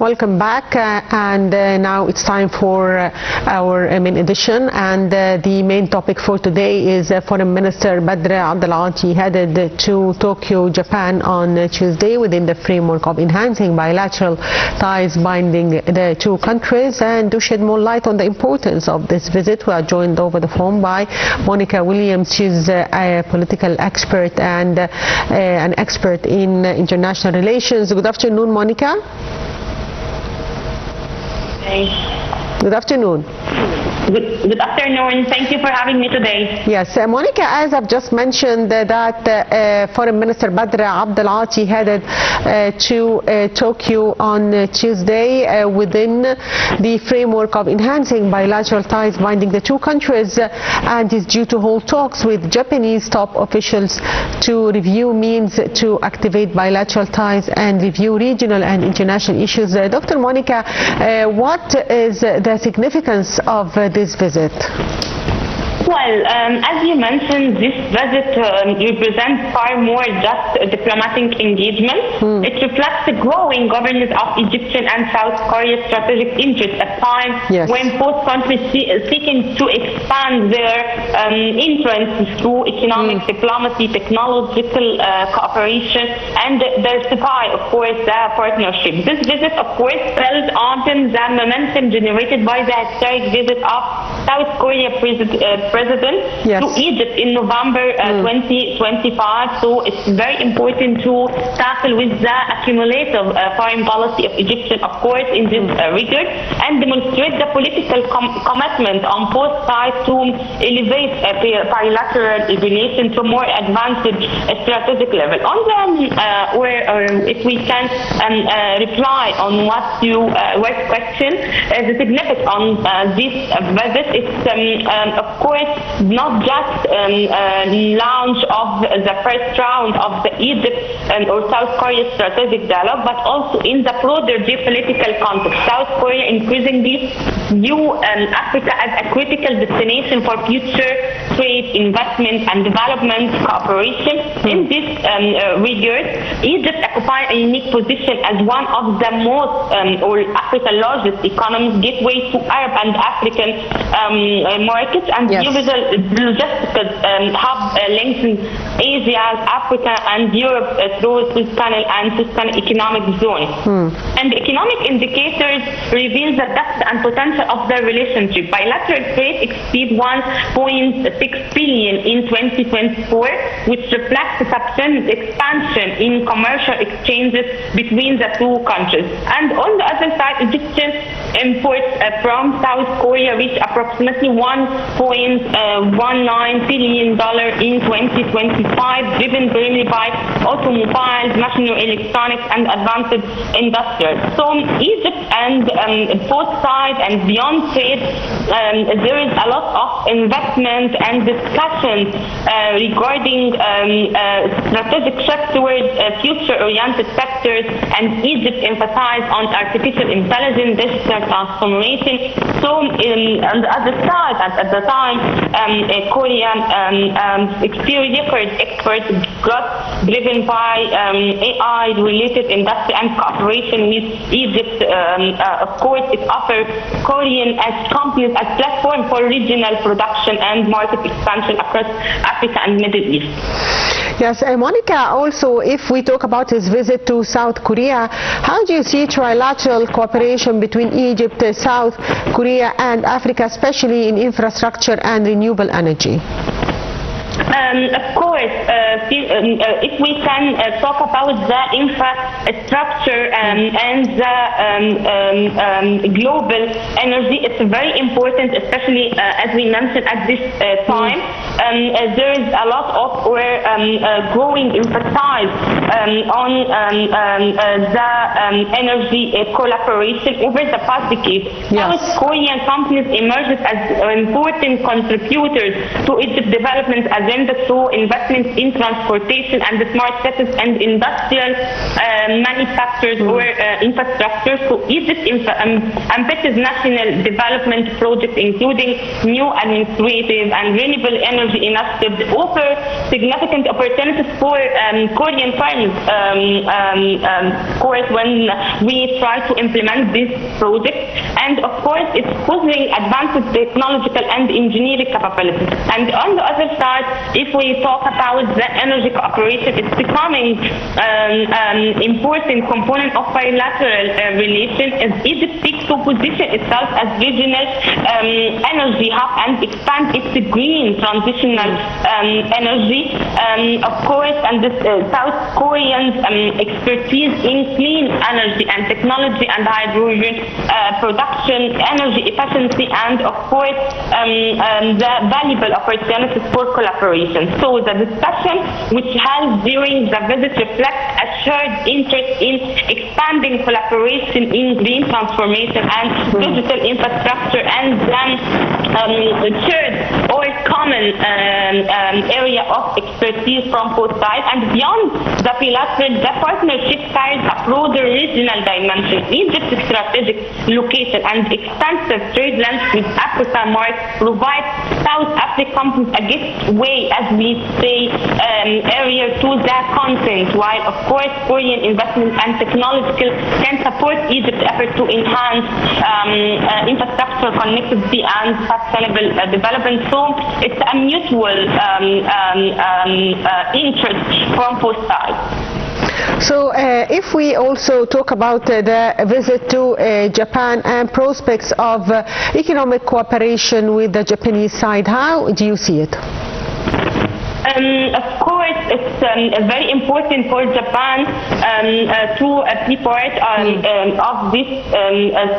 Welcome back, now it's time for our main edition, and the main topic for today is Foreign Minister Badr Abdulati headed to Tokyo, Japan on Tuesday within the framework of enhancing bilateral ties binding the two countries. And to shed more light on the importance of this visit, we are joined over the phone by Monica Williams. She's a political expert and an expert in international relations. Good afternoon, Monica. Good afternoon. Good afternoon. Thank you for having me today. Yes, Monica, as I've just mentioned, that Foreign Minister Badr Abdulati headed to Tokyo on Tuesday within the framework of enhancing bilateral ties binding the two countries, and is due to hold talks with Japanese top officials to review means to activate bilateral ties and review regional and international issues. Dr. Monica, what is the significance of this visit? Well, as you mentioned, this visit represents far more just diplomatic engagement. It reflects the growing governance of Egyptian and South Korea's strategic interests at a time when both countries seeking to expand their influence through economic diplomacy, technological cooperation, and diversify, of course, the partnership. This visit, of course, builds on the momentum generated by the historic visit of South Korea President to Egypt in November 2025. So it's very important to tackle with the accumulative foreign policy of Egypt, of course, in this regard, and demonstrate the political commitment on both sides to elevate bilateral relations to more advanced strategic level. On the, if we can reply on what you question, the significance on this visit, it's of course not just launch of the first round of the Egypt or South Korea strategic dialogue, but also in the broader geopolitical context. South Korea increasingly view Africa as a critical destination for future trade, investment, and development cooperation. In this regard, Egypt occupies a unique position as one of the most or Africa's largest economies, gateway to Arab and African markets, and logistical hub linking Asia, Africa, and Europe through Suez Canal and Suez Canal economic zone. And economic indicators reveal the depth and potential of the relationship. Bilateral trade exceeds 1.6 billion in 2024, which reflects a substantial expansion in commercial exchanges between the two countries. And on the other side, Egyptian imports from South Korea reached approximately $1.19 billion in 2025, driven primarily by automobiles, national electronics, and advanced industrials. So Egypt and both sides and beyond trade, there is a lot of investment and discussions regarding strategic shift towards future-oriented sectors, and Egypt emphasized on artificial intelligence, digital transformation. So on the other side, at the time, Korea experienced export growth driven by AI-related industry and cooperation with Egypt. Of course, it offers Korean as companies as platform for regional production and market expansion across Africa and Middle East. Yes, Monica, also, if we talk about his visit to South Korea, how do you see trilateral cooperation between Egypt, South Korea, and Africa, especially in infrastructure and renewable energy? Of course, if we can talk about the infrastructure and the global energy, it's very important, especially as we mentioned at this time. There is a lot of growing emphasis on the energy collaboration over the past decade. South Korean companies emerged as important contributors to Egypt's development agenda agenda through investments in transportation and the smart cities and industrial manufacturers or infrastructure. So Egypt ambitious national development projects, including new administrative and renewable energy initiatives, offer significant opportunities for Korean firms. Of course, when we try to implement this project, and of course, it's fostering advanced technological and engineering capabilities. And on the other side, if we talk about the energy cooperation, it's becoming important component of bilateral relations as Egypt seeks to position itself as regional energy hub and expand its green transitional energy. Of course, and the South Koreans' expertise in clean energy and technology and hydrogen production, energy efficiency, and of course the valuable opportunities for collaboration. So the discussion which held during the visit reflects a shared interest in expanding collaboration in green transformation and digital infrastructure, and then shared or common area of expertise from both sides. And beyond the bilateral, the partnership carries a broader regional dimension. Egypt's strategic location and extensive trade links with Africa provide South Africans a gateway, as we say, area to the continent, while of course Korean investment and technological can support Egypt's effort to enhance infrastructure connectivity and sustainable development. So it's a mutual interest from both sides. So if we also talk about the visit to Japan and prospects of economic cooperation with the Japanese side, how do you see it? Of course, it's very important for Japan to be part of this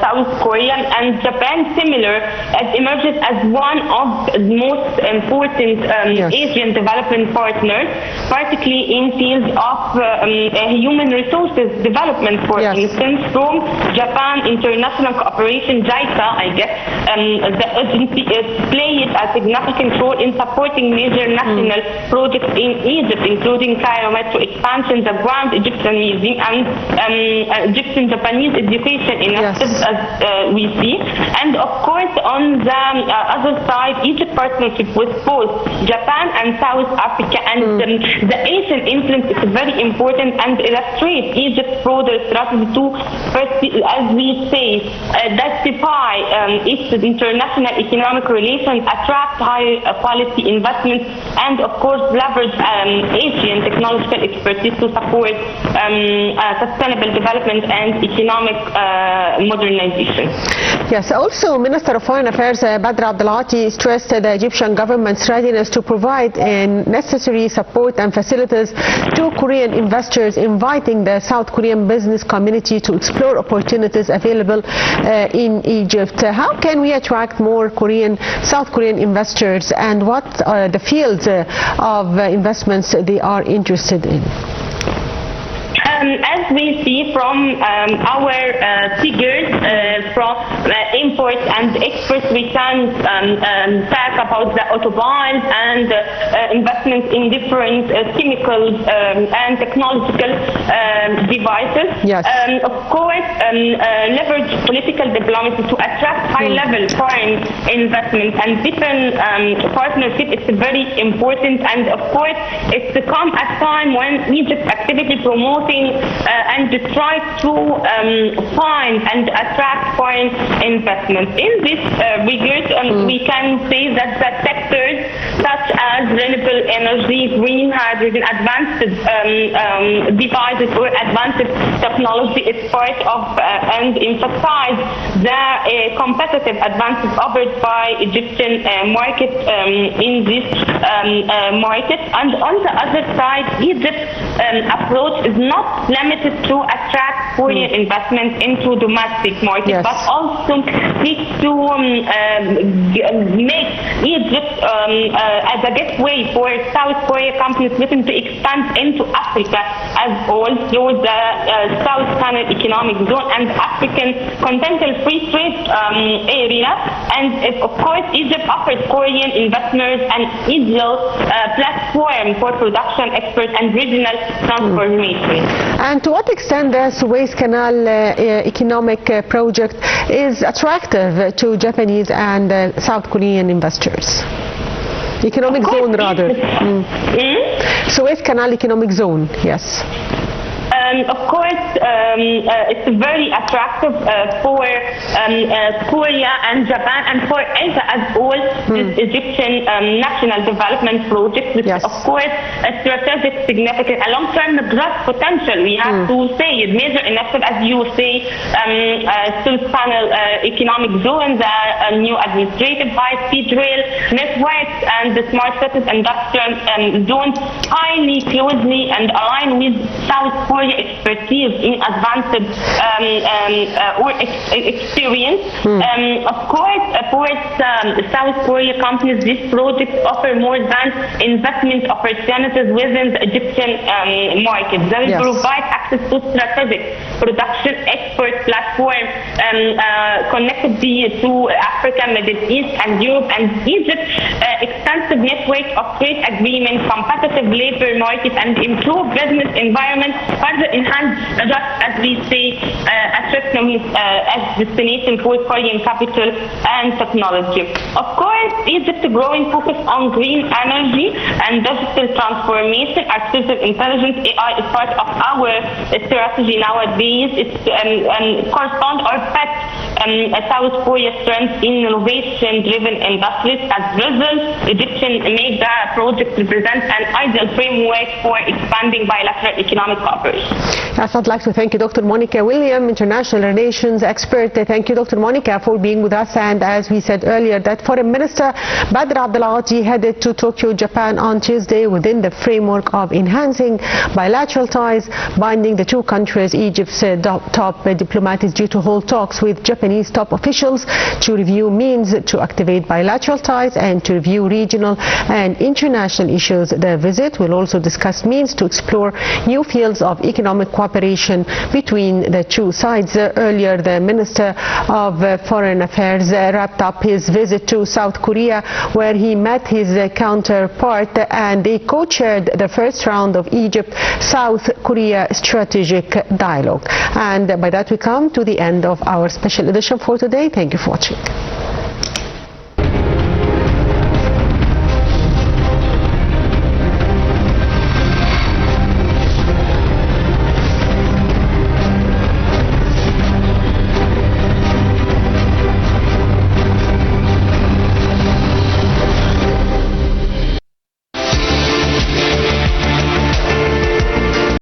South Korean, and Japan emerges as one of the most important Asian development partners, particularly in fields of human resources development, for instance. From Japan International Cooperation, JICA, I guess, the agency plays a significant role in supporting major national projects in Egypt, including Cairo Metro expansion, the Grand Egyptian Museum, and Egyptian Japanese education initiatives, as we see. And of course, on the other side, Egypt partnership with both Japan and South Africa, and the Asian influence is very important and illustrates Egypt's broader strategy to, as we say, diversify its international economic relations, attract high quality investments, and of course leverage Asian technological expertise to support sustainable development and economic modernization. Yes, also Minister of Foreign Affairs Badr Abdelati stressed the Egyptian government's readiness to provide necessary support and facilities to Korean investors, inviting the South Korean business community to explore opportunities available in Egypt. How can we attract more South Korean investors, and what are the fields of investments they are interested in? As we see from our figures from imports and exports, we can talk about the automobiles and investments in different chemicals and technological devices. Yes. Of course, leverage political diplomacy to attract high-level foreign investment and deepen partnership. It's very important, and of course, it's come at a time when Egypt actively promoting and to try to find and attract foreign investments. In this regard, we can say that the sectors such as renewable energy, green hydrogen, advanced devices or advanced technology is part of and emphasize the competitive advantage offered by Egyptian market in this market. And on the other side, Egypt's approach is not limited to attract foreign investment into domestic market, but also seeks to make Egypt as a gateway for South Korea companies looking to expand into Africa as well through the South Channel Economic Zone and African Continental Free Trade area. And of course, Egypt offers Korean investors an ideal platform for production experts and regional transformation. And to what extent the Suez Canal economic project is attractive to Japanese and South Korean investors? Economic zone, rather. Suez Canal economic zone, yes. Of course, it's very attractive for Korea and Japan and for Asia as well. This Egyptian national development project, which of course a strategic significant, a long-term growth potential. We have to say it major initiative, as you say, Suez Canal economic zone, the new administrative high-speed rail networks, and the smart cities industrial zones highly closely and aligned with South Korea expertise in advanced or experience. Of course, for South Korea companies, these projects offer more than investment opportunities within the Egyptian market. They will provide access to strategic production export platform connected to Africa, Middle East, and Europe and Egypt. Extensive network of trade agreements, competitive labor market, and improved business environment further enhance, just as we say, attractiveness as destination for Korean capital and technology. Of course, Egypt's growing focus on green energy and digital transformation, artificial intelligence, AI is part of our strategy nowadays. It's correspond or fit South Korea's strength in innovation-driven industries. As a result, Egyptian mega projects represent an ideal framework for expanding bilateral economic cooperation. Yes, I'd like to thank you, Dr. Monica William, international relations expert. Thank you, Dr. Monica, for being with us. And as we said earlier, that Foreign Minister Badr Abdulati headed to Tokyo, Japan on Tuesday within the framework of enhancing bilateral ties binding the two countries. Egypt's top diplomat is due to hold talks with Japanese top officials to review means to activate bilateral ties and to review regional and international issues. The visit will also discuss means to explore new fields of economic cooperation between the two sides. Earlier, the Minister of Foreign Affairs wrapped up his visit to South Korea, where he met his counterpart and they co-chaired the first round of Egypt-South Korea strategic dialogue. And by that we come to the end of our special edition for today. Thank you for watching.